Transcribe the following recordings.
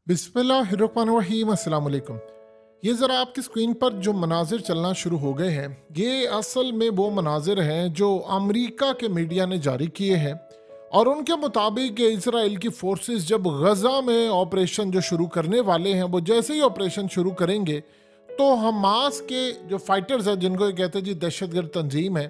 बिस्मिल्लाहिर्रहमानिर्रहीम अस्सलाम वालेकुम। ये ज़रा आपकी स्क्रीन पर जो मनाजिर चलना शुरू हो गए हैं, ये असल में वो मनाजिर हैं जो अमेरिका के मीडिया ने जारी किए हैं। और उनके मुताबिक इसराइल की फोर्सेस जब गज़ा में ऑपरेशन जो शुरू करने वाले हैं, वो जैसे ही ऑपरेशन शुरू करेंगे तो हमास के जो फाइटर्स हैं, जिनको ये कहते हैं जी दहशतगर्द तंजीम है,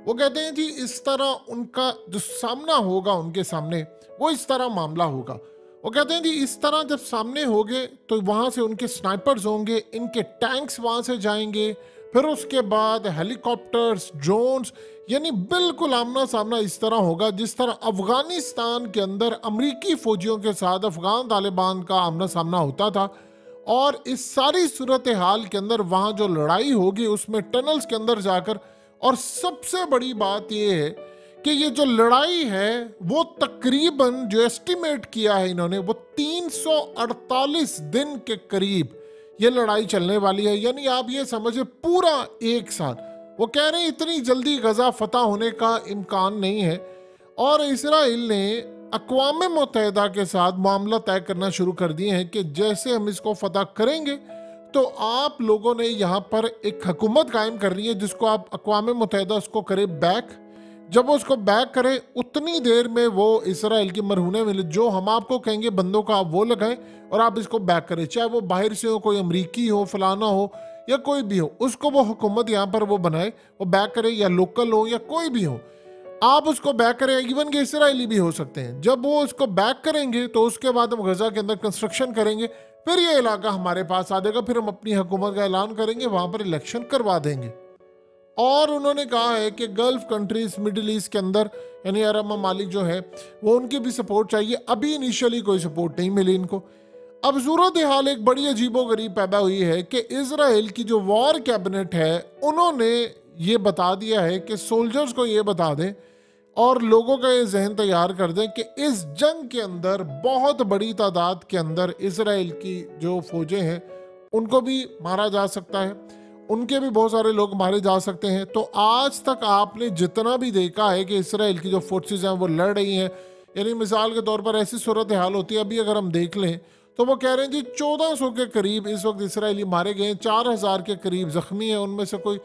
वो कहते हैं जी इस तरह उनका जो सामना होगा उनके सामने, वो इस तरह मामला होगा। वो कहते हैं जी इस तरह जब सामने होंगे तो वहाँ से उनके स्नाइपर्स होंगे, इनके टैंक्स वहाँ से जाएंगे, फिर उसके बाद हेलीकॉप्टर्स, ड्रोन्स, यानी बिल्कुल आमना सामना इस तरह होगा जिस तरह अफगानिस्तान के अंदर अमरीकी फौजियों के साथ अफगान तालिबान का आमना सामना होता था। और इस सारी सूरत हाल के अंदर वहाँ जो लड़ाई होगी उसमें टनल्स के अंदर जाकर, और सबसे बड़ी बात यह है कि ये जो लड़ाई है वो तकरीबन जो एस्टिमेट किया है इन्होंने, वो 348 दिन के करीब ये लड़ाई चलने वाली है। यानी आप ये समझे पूरा एक साल। वो कह रहे हैं इतनी जल्दी गजा फतह होने का इम्कान नहीं है। और इसराइल ने अक़वाम मुत्तहिदा के साथ मामला तय करना शुरू कर दिए हैं कि जैसे हम इसको फतह करेंगे तो आप लोगों ने यहाँ पर एक हुकूमत कायम करनी है, जिसको आप अक़वाम मुत्तहिदा उसको करे बैक। जब वो उसको बैक करे उतनी देर में वो इसराइल की मरहूने मिले, जो हम आपको कहेंगे बंदों का आप वो लगाएं और आप इसको बैक करें, चाहे वो बाहर से हो, कोई अमरीकी हो, फलाना हो या कोई भी हो, उसको वो हुकूमत यहाँ पर वो बनाए, वो बैक करे, या लोकल हो या कोई भी हो, आप उसको बैक करें। इवन के इसराइली भी हो सकते हैं। जब वो उसको बैक करेंगे तो उसके बाद हम गजा के अंदर कंस्ट्रक्शन करेंगे, फिर ये इलाका हमारे पास आ जाएगा, फिर हम अपनी हुकूमत का ऐलान करेंगे, वहां पर इलेक्शन करवा देंगे। और उन्होंने कहा है कि गल्फ कंट्रीज, मिडिल ईस्ट के अंदर, यानी अरब ममालिक जो है वो उनकी भी सपोर्ट चाहिए। अभी इनिशियली कोई सपोर्ट नहीं मिली इनको। अब सूरत हाल एक बड़ी अजीबोगरीब पैदा हुई है कि इजराइल की जो वॉर कैबिनेट है उन्होंने ये बता दिया है कि सोल्जर्स को ये बता दें और लोगों का ये जहन तैयार कर दें कि इस जंग के अंदर बहुत बड़ी तादाद के अंदर इजराइल की जो फौजें हैं उनको भी मारा जा सकता है, उनके भी बहुत सारे लोग मारे जा सकते हैं। तो आज तक आपने जितना भी देखा है कि इसराइल की जो फोर्सेस हैं वो लड़ रही हैं, यानी मिसाल के तौर पर ऐसी सूरत हाल होती है, अभी अगर हम देख लें तो वो कह रहे हैं जी 1400 के करीब इस वक्त इसराइली मारे गए हैं, 4000 के करीब जख्मी हैं, उनमें से कोई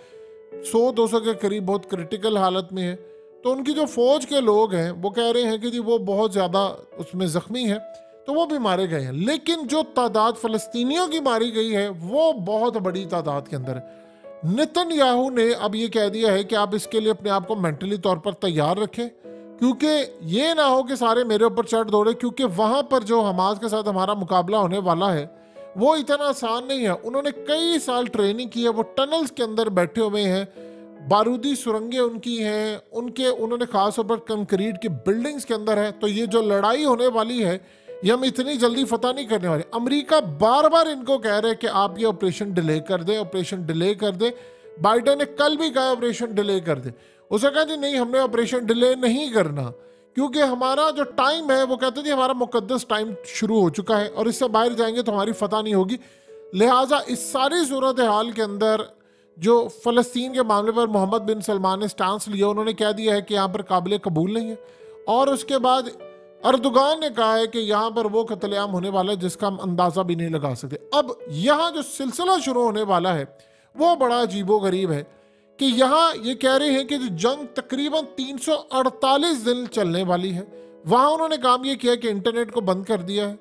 100-200 के करीब बहुत क्रिटिकल हालत में है। तो उनकी जो फौज के लोग हैं वो कह रहे हैं कि जी वो बहुत ज़्यादा उसमें ज़ख्मी है, तो वो भी मारे गए हैं। लेकिन जो तादाद फ़लस्तीनियों की मारी गई है वो बहुत बड़ी तादाद के अंदर है। नेतन्याहू ने अब ये कह दिया है कि आप इसके लिए अपने आप को मेंटली तौर पर तैयार रखें, क्योंकि ये ना हो कि सारे मेरे ऊपर चढ़ दौड़े, क्योंकि वहाँ पर जो हमास के साथ हमारा मुकाबला होने वाला है वो इतना आसान नहीं है। उन्होंने कई साल ट्रेनिंग की है, वो टनल्स के अंदर बैठे हुए हैं, बारूदी सुरंगें उनकी हैं, उन्होंने खास तौर पर कंक्रीट की बिल्डिंग्स के अंदर है। तो ये जो लड़ाई होने वाली है ये हम इतनी जल्दी फतह नहीं करने वाले। अमेरिका बार बार इनको कह रहे हैं कि आप ये ऑपरेशन डिले कर दें, ऑपरेशन डिले कर दें। बाइडेन ने कल भी कहा ऑपरेशन डिले कर दें, उसे कहा जी नहीं, हमने ऑपरेशन डिले नहीं करना, क्योंकि हमारा जो टाइम है वो कहते जी हमारा मुकद्दस टाइम शुरू हो चुका है और इससे बाहर जाएंगे तो हमारी फतह नहीं होगी। लिहाजा इस सारी सूरत हाल के अंदर जो फ़लस्तीन के मामले पर मोहम्मद बिन सलमान ने स्टांस लिया, उन्होंने कह दिया है कि यहाँ पर काबिल कबूल नहीं है। और उसके बाद अर्दोगान ने कहा है कि यहाँ पर वो कत्लेआम होने वाला है जिसका हम अंदाज़ा भी नहीं लगा सकते। अब यहाँ जो सिलसिला शुरू होने वाला है वो बड़ा अजीबोगरीब है कि यहाँ ये कह रहे हैं कि जो जंग तकरीबन 348 दिन चलने वाली है। वहाँ उन्होंने काम ये किया कि इंटरनेट को बंद कर दिया है।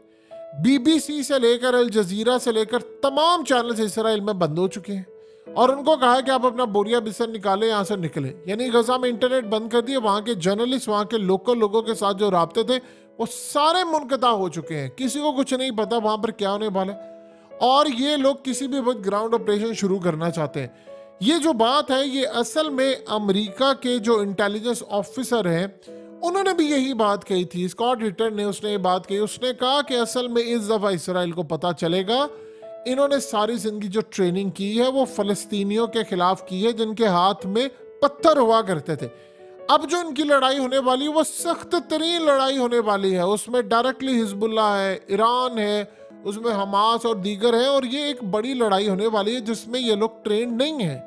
BBC से लेकर अल जजीरा से लेकर तमाम चैनल इसराइल में बंद हो चुके हैं और उनको कहा है कि आप अपना बोरिया बिस्तर निकालें, यहाँ से निकले। यानी गजा में इंटरनेट बंद कर दिए। वहाँ के जर्नलिस्ट, वहाँ के लोकल लोगों के साथ जो राब्ते थे वो सारे मुनक़ता हो चुके हैं। किसी को कुछ नहीं पता वहाँ पर क्या होने वाला है और ये लोग किसी भी वक्त ग्राउंड ऑपरेशन शुरू करना चाहते हैं। ये जो बात है ये असल में अमेरिका के जो इंटेलिजेंस ऑफिसर हैं उन्होंने भी यही बात कही थी। स्कॉट रिटर ने उसने ये बात कही, उसने कहा कि असल में इस दफ़ा इसराइल को पता चलेगा इन्होंने सारी जिंदगी जो ट्रेनिंग की है वो फ़लस्तीनियों के खिलाफ की है जिनके हाथ में पत्थर हुआ करते थे। अब जो इनकी लड़ाई होने वाली है वो सख्त तरीन लड़ाई होने वाली है। उसमें डायरेक्टली हिजबुल्लाह है, ईरान है, उसमें हमास और दीगर है, और ये एक बड़ी लड़ाई होने वाली है जिसमें ये लोग ट्रेंड नहीं है।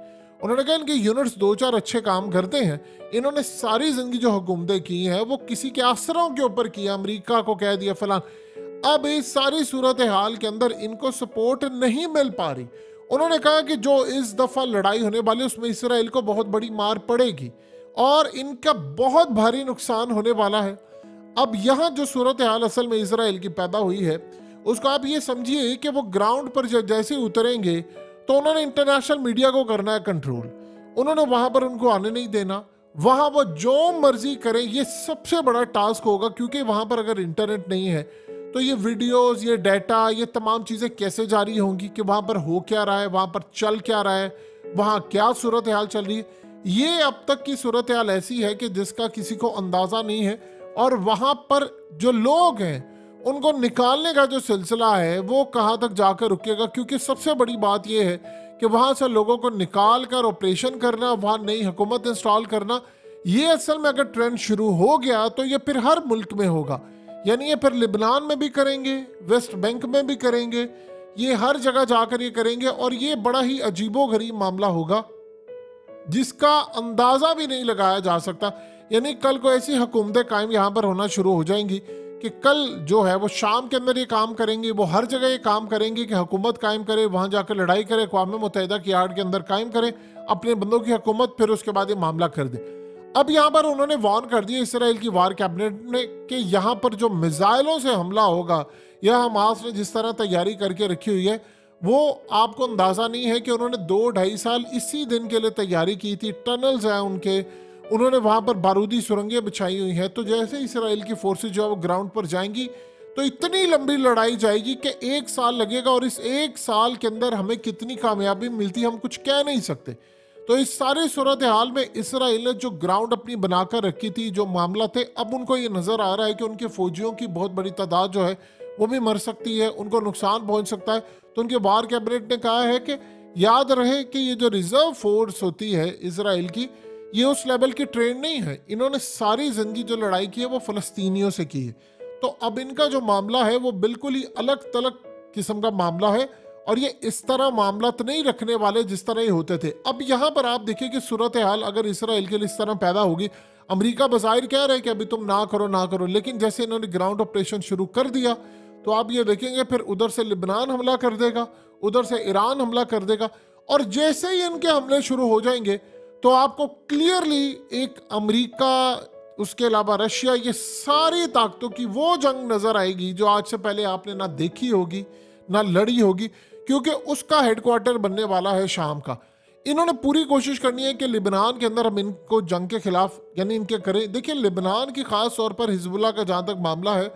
उन्होंने कहा इनके यूनिट्स 2-4 अच्छे काम करते हैं। इन्होंने सारी जिंदगी जो हुकूमतें की हैं वो किसी के आसरों के ऊपर की, अमेरिका को कह दिया फलान। अब इस सारी सूरत हाल के अंदर इनको सपोर्ट नहीं मिल पा रही। उन्होंने कहा कि जो इस दफा लड़ाई होने वाली उसमें इसराइल को बहुत बड़ी मार पड़ेगी और इनका बहुत भारी नुकसान होने वाला है। अब यहाँ जो सूरत हाल असल में इसराइल की पैदा हुई है उसको आप ये समझिए कि वो ग्राउंड पर जैसे उतरेंगे तो उन्होंने इंटरनेशनल मीडिया को करना है कंट्रोल। उन्होंने वहां पर उनको आने नहीं देना, वहां वो जो मर्जी करें। ये सबसे बड़ा टास्क होगा क्योंकि वहां पर अगर इंटरनेट नहीं है तो ये वीडियोस, ये डाटा, ये तमाम चीज़ें कैसे जारी होंगी कि वहां पर हो क्या रहा है, वहां पर चल क्या रहा है, वहां क्या सूरत हाल चल रही है। ये अब तक की सूरत हाल ऐसी है कि जिसका किसी को अंदाज़ा नहीं है। और वहां पर जो लोग हैं उनको निकालने का जो सिलसिला है वो कहाँ तक जाकर रुकेगा, क्योंकि सबसे बड़ी बात यह है कि वहां से लोगों को निकाल कर ऑपरेशन करना, वहां नई हुकूमत इंस्टॉल करना, ये असल में अगर ट्रेंड शुरू हो गया तो ये फिर हर मुल्क में होगा। यानी ये फिर लिबनान में भी करेंगे, वेस्ट बैंक में भी करेंगे, ये हर जगह जाकर ये करेंगे। और ये बड़ा ही अजीबोगरीब मामला होगा जिसका अंदाजा भी नहीं लगाया जा सकता। यानी कल को ऐसी हुकूमतें कायम यहाँ पर होना शुरू हो जाएंगी कि कल जो है वो शाम के अंदर ये काम करेंगे, वो हर जगह ये काम करेंगे कि हुकूमत कायम करे, वहाँ जाकर लड़ाई करे, अक़वाम मुत्तहिदा की आड़ के अंदर कायम करे अपने बंदों की हुकूमत, फिर उसके बाद ये मामला कर दे। अब यहाँ पर उन्होंने वार्न कर दिया इसराइल की वार कैबिनेट ने कि यहाँ पर जो मिसाइलों से हमला होगा या हमास ने जिस तरह तैयारी करके रखी हुई है वो आपको अंदाज़ा नहीं है कि उन्होंने 2-2.5 साल इसी दिन के लिए तैयारी की थी। टनल्स हैं उनके, उन्होंने वहाँ पर बारूदी सुरंगें बिछाई हुई हैं। तो जैसे इसराइल की फोर्सेज जो है वो ग्राउंड पर जाएंगी तो इतनी लंबी लड़ाई जाएगी कि 1 साल लगेगा और इस 1 साल के अंदर हमें कितनी कामयाबी मिलती हम कुछ कह नहीं सकते। तो इस सारे सूरत हाल में इसराइल ने जो ग्राउंड अपनी बनाकर रखी थी, जो मामला थे, अब उनको ये नज़र आ रहा है कि उनके फौजियों की बहुत बड़ी तादाद जो है वो भी मर सकती है, उनको नुकसान पहुंच सकता है। तो उनके वार कैबिनेट ने कहा है कि याद रहे कि ये जो रिजर्व फोर्स होती है इसराइल की, ये उस लेवल की ट्रेन नहीं है। इन्होंने सारी जिंदगी जो लड़ाई की है वो फ़लस्तीनियों से की है। तो अब इनका जो मामला है वो बिल्कुल ही अलग तलग किस्म का मामला है और ये इस तरह मामला तो नहीं रखने वाले जिस तरह ये होते थे। अब यहाँ पर आप देखिए कि सूरत हाल अगर इसराइल के लिए इस तरह पैदा होगी, अमेरिका बज़ाहिर कह रहे हैं कि अभी तुम ना करो, लेकिन जैसे इन्होंने ग्राउंड ऑपरेशन शुरू कर दिया तो आप ये देखेंगे फिर उधर से लिबनान हमला कर देगा, उधर से ईरान हमला कर देगा। और जैसे ही इनके हमले शुरू हो जाएंगे तो आपको क्लियरली एक अमेरिका, उसके अलावा रशिया, ये सारी ताकतों की वो जंग नजर आएगी जो आज से पहले आपने ना देखी होगी ना लड़ी होगी, क्योंकि उसका हेडक्वार्टर बनने वाला है शाम का। इन्होंने पूरी कोशिश करनी है कि लिबनान के अंदर हम इनको जंग के खिलाफ यानी इनके करें। देखिए लिबनान की खास तौर पर हिजबुल्लाह का जहाँ तक मामला है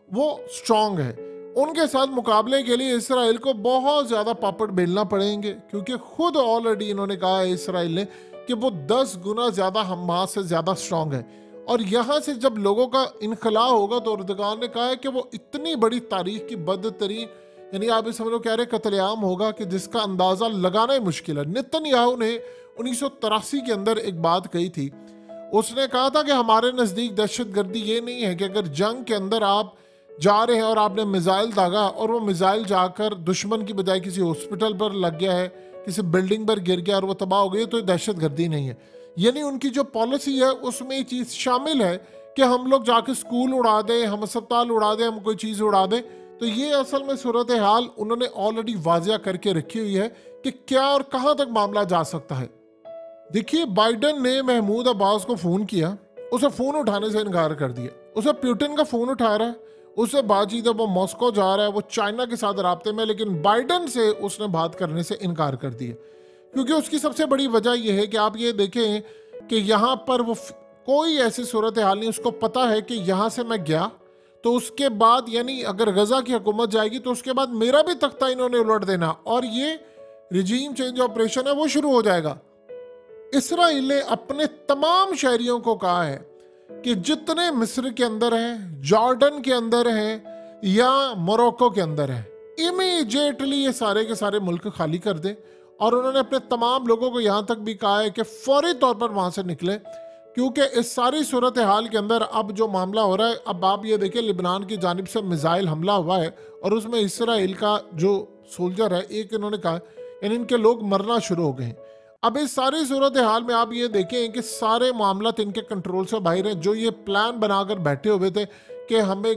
वो स्ट्रांग है। उनके साथ मुकाबले के लिए इसराइल को बहुत ज़्यादा पापड़ बेलना पड़ेंगे, क्योंकि खुद ऑलरेडी इन्होंने कहा है इसराइल ने कि वो 10 गुना ज़्यादा हमास से ज़्यादा स्ट्रांग है। और यहाँ से जब लोगों का इनखला होगा तो अर्दगान ने कहा है कि वो इतनी बड़ी तारीख की बदतरीन, यानी आप इस समझो कह रहे कत्लेआम होगा कि जिसका अंदाज़ा लगाना ही मुश्किल है। नेतन्याहू ने 1983 के अंदर एक बात कही थी, उसने कहा था कि हमारे नज़दीक दहशतगर्दी ये नहीं है कि अगर जंग के अंदर आप जा रहे हैं और आपने मिसाइल दागा और वो मिसाइल जाकर दुश्मन की बजाय किसी हॉस्पिटल पर लग गया है, किसी बिल्डिंग पर गिर गया और वो तबाह हो गई, तो दहशतगर्दी नहीं है। यानी उनकी जो पॉलिसी है उसमें ये चीज़ शामिल है कि हम लोग जाकर स्कूल उड़ा दें, हम अस्पताल उड़ा दें, हम कोई चीज़ उड़ा दें। तो ये असल में सूरत हाल उन्होंने ऑलरेडी वाजिया करके रखी हुई है कि क्या और कहाँ तक मामला जा सकता है। देखिए बाइडन ने महमूद अब्बास को फ़ोन किया, उसे फ़ोन उठाने से इनकार कर दिया। उसे पुतिन का फ़ोन उठा रहा है, उससे बातचीत है, वो मॉस्को जा रहा है, वो चाइना के साथ राब्ते में, लेकिन बाइडन से उसने बात करने से इनकार कर दिया। क्योंकि उसकी सबसे बड़ी वजह यह है कि आप ये देखें कि यहाँ पर वो कोई ऐसी सूरत हाल नहीं, उसको पता है कि यहाँ से मैं गया तो उसके बाद यानी अगर गजा की हुकूमत जाएगी तो उसके बाद मेरा भी तख्ता इन्होंने उलट देना और ये रिजीम चेंज ऑपरेशन है वो शुरू हो जाएगा। इसराइल ने अपने तमाम शहरियों को कहा है कि जितने मिस्र के अंदर हैं, जॉर्डन के अंदर हैं या मोरक्को के अंदर हैं, इमीडिएटली ये सारे के सारे मुल्क खाली कर दें। और उन्होंने अपने तमाम लोगों को यहाँ तक भी कहा है कि फौरी तौर पर वहाँ से निकले, क्योंकि इस सारी सूरत हाल के अंदर अब जो मामला हो रहा है, अब आप ये देखिए लिबनान की जानिब से मिसाइल हमला हुआ है और उसमें इसराइल का जो सोल्जर है एक, इन्होंने कहा यानी इनके लोग मरना शुरू हो गए हैं। अब इस सारी सूरत हाल में आप ये देखें कि सारे मामला इनके कंट्रोल से बाहर हैं। जो ये प्लान बनाकर बैठे हुए थे कि हमें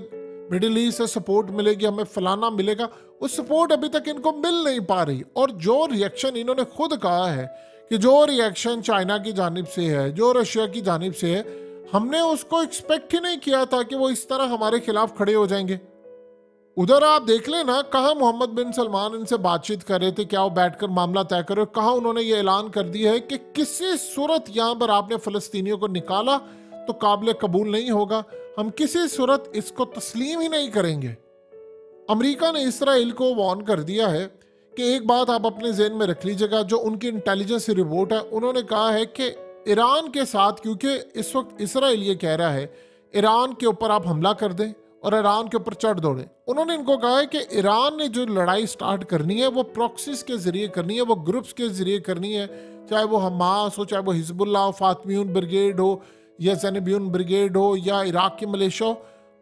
मिडिल ईस्ट से सपोर्ट मिलेगी, हमें फलाना मिलेगा, वो सपोर्ट अभी तक इनको मिल नहीं पा रही। और जो रिएक्शन इन्होंने खुद कहा है कि जो रिएक्शन चाइना की जानिब से है, जो रशिया की जानिब से है, हमने उसको एक्सपेक्ट ही नहीं किया था कि वो इस तरह हमारे खिलाफ खड़े हो जाएंगे। उधर आप देख लेना, कहाँ मोहम्मद बिन सलमान इनसे बातचीत कर रहे थे, क्या वो बैठकर मामला तय करे, कहाँ उन्होंने ये ऐलान कर दिया है कि किसी सूरत यहाँ पर आपने फ़लस्तीनियों को निकाला तो काबिल कबूल नहीं होगा, हम किसी सूरत इसको तस्लीम ही नहीं करेंगे। अमेरिका ने इसराइल को वार्न कर दिया है कि एक बात आप अपने ज़हन में रख लीजिएगा, जो उनकी इंटेलिजेंस रिपोर्ट है, उन्होंने कहा है कि ईरान के साथ, क्योंकि इस वक्त इसराइल ये कह रहा है ईरान के ऊपर आप हमला कर दें और ईरान के ऊपर चढ़ दौड़े, उन्होंने इनको कहा है कि ईरान ने जो लड़ाई स्टार्ट करनी है वो प्रॉक्सीज के जरिए करनी है, वो ग्रुप्स के जरिए करनी है, चाहे वो हमास हो, चाहे वो हिजबुल्ला हो, फातमियून ब्रिगेड हो या ज़ैनबियून ब्रिगेड हो या इराक की मलेशिया हो।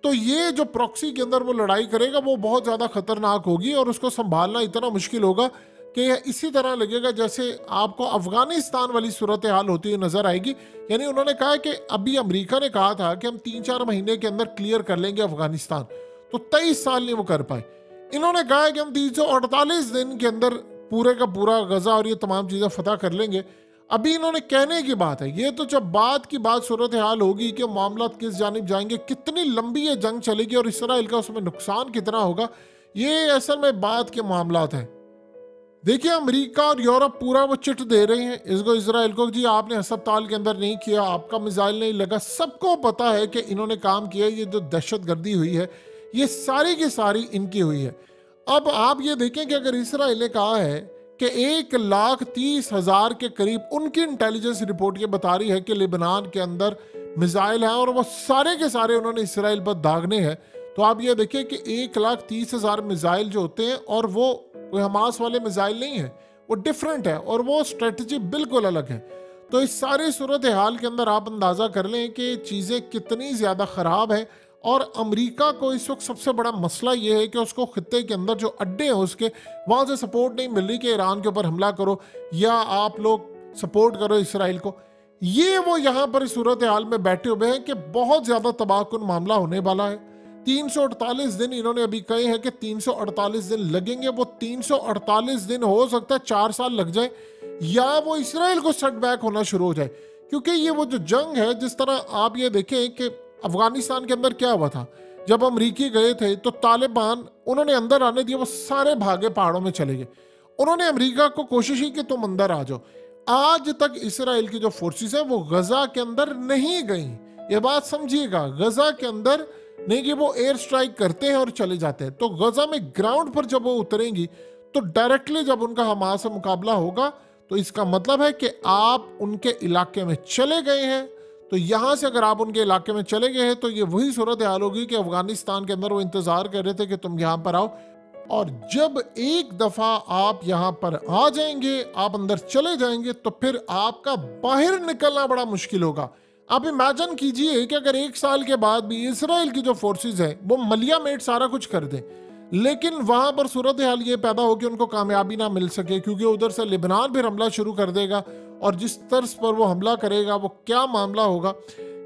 तो ये जो प्रॉक्सी के अंदर वो लड़ाई करेगा वो बहुत ज़्यादा खतरनाक होगी और उसको संभालना इतना मुश्किल होगा कि यह इसी तरह लगेगा जैसे आपको अफगानिस्तान वाली सूरत हाल होती हुई नजर आएगी। यानी उन्होंने कहा कि अभी अमेरिका ने कहा था कि हम 3-4 महीने के अंदर क्लियर कर लेंगे अफगानिस्तान, तो 23 साल नहीं वो कर पाए। इन्होंने कहा है कि हम 348 दिन के अंदर पूरे का पूरा गजा और ये तमाम चीज़ें फतह कर लेंगे। अभी इन्होंने कहने की बात है, ये तो जब बात की बात सूरत हाल होगी कि मामला किस जानिब जाएंगे, कितनी लंबी ये जंग चलेगी और इसराइल का उसमें नुकसान कितना होगा, ये असल में बात के मामलात हैं। देखिए अमेरिका और यूरोप पूरा वो चिट दे रहे हैं इसको इसराइल को, जी आपने अस्पताल के अंदर नहीं किया, आपका मिसाइल नहीं लगा। सबको पता है कि इन्होंने काम किया, ये जो दहशतगर्दी हुई है ये सारी की सारी इनकी हुई है। अब आप ये देखें कि अगर इसराइल ने कहा है कि 1,30,000 के करीब उनकी इंटेलिजेंस रिपोर्ट ये बता रही है कि लेबनान के अंदर मिसाइल है और वो सारे के सारे उन्होंने इसराइल पर दागने हैं, तो आप ये देखिए कि 1,30,000 मिसाइल जो होते हैं और वो कोई हमास वाले मिसाइल नहीं है, वो डिफरेंट है और वो स्ट्रेटजी बिल्कुल अलग है। तो इस सारी सूरत हाल के अंदर आप अंदाज़ा कर लें कि चीज़ें कितनी ज़्यादा ख़राब है। और अमेरिका को इस वक्त सबसे बड़ा मसला ये है कि उसको खित्ते के अंदर जो अड्डे हैं उसके वहाँ से सपोर्ट नहीं मिल रही कि ईरान के ऊपर हमला करो या आप लोग सपोर्ट करो इसराइल को। ये वो यहाँ पर इस सूरत हाल में बैठे हुए हैं कि बहुत ज़्यादा तबाहकुन मामला होने वाला है। 348 दिन इन्होंने अभी कहे हैं कि 348 दिन लगेंगे, वो 348 दिन हो सकता है 4 साल लग जाए या वो इसराइल को सेटबैक होना शुरू हो जाए। क्योंकि ये वो जो जंग है, जिस तरह आप ये देखें कि अफगानिस्तान के अंदर क्या हुआ था, जब अमरीकी गए थे तो तालिबान उन्होंने अंदर आने दिया, वो सारे भागे पहाड़ों में चले गए। उन्होंने अमेरिका को कोशिश की कि तुम अंदर आ जाओ। आज तक इसराइल की जो फोर्सेस है वो गजा के अंदर नहीं गई, ये बात समझिएगा, गजा के अंदर नहीं कि वो एयर स्ट्राइक करते हैं और चले जाते हैं। तो गजा में ग्राउंड पर जब वो उतरेंगी तो डायरेक्टली जब उनका हमास से मुकाबला होगा तो इसका मतलब है कि आप उनके इलाके में चले गए हैं। तो यहाँ से अगर आप उनके इलाके में चले गए हैं तो ये वही सूरत हाल होगी कि अफगानिस्तान के अंदर वो इंतजार कर रहे थे कि तुम यहाँ पर आओ, और जब एक दफा आप यहाँ पर आ जाएंगे, आप अंदर चले जाएंगे, तो फिर आपका बाहर निकलना बड़ा मुश्किल होगा। आप इमेजिन कीजिए कि अगर 1 साल के बाद भी इसराइल की जो फोर्सेस है वो मलिया मेट सारा कुछ कर दें, लेकिन वहां पर सूरत हाल ये पैदा हो कि उनको कामयाबी ना मिल सके, क्योंकि उधर से लेबनान फिर हमला शुरू कर देगा और जिस तर्ज पर वो हमला करेगा वो क्या मामला होगा।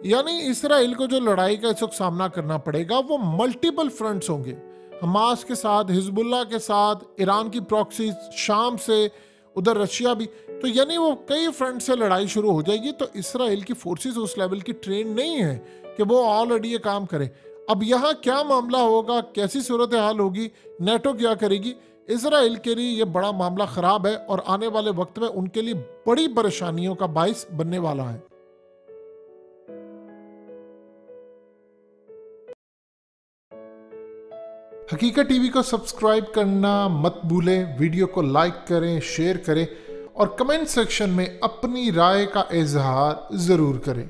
यानी इसराइल को जो लड़ाई का इस वक्त सामना करना पड़ेगा वो मल्टीपल फ्रंट्स होंगे, हमास के साथ, हिजबुल्ला के साथ, ईरान की प्रॉक्सी, शाम से, उधर रशिया भी। तो यानी वो कई फ्रंट से लड़ाई शुरू हो जाएगी। तो इसराइल की फोर्सेस उस लेवल की ट्रेन नहीं है कि वो ऑलरेडी ये काम करे। अब यहाँ क्या मामला होगा, कैसी सूरत हाल होगी, नेटो क्या करेगी, इसराइल के लिए ये बड़ा मामला ख़राब है और आने वाले वक्त में उनके लिए बड़ी परेशानियों का बाइस बनने वाला है। हकीकत टीवी को सब्सक्राइब करना मत भूलें, वीडियो को लाइक करें, शेयर करें और कमेंट सेक्शन में अपनी राय का इजहार ज़रूर करें।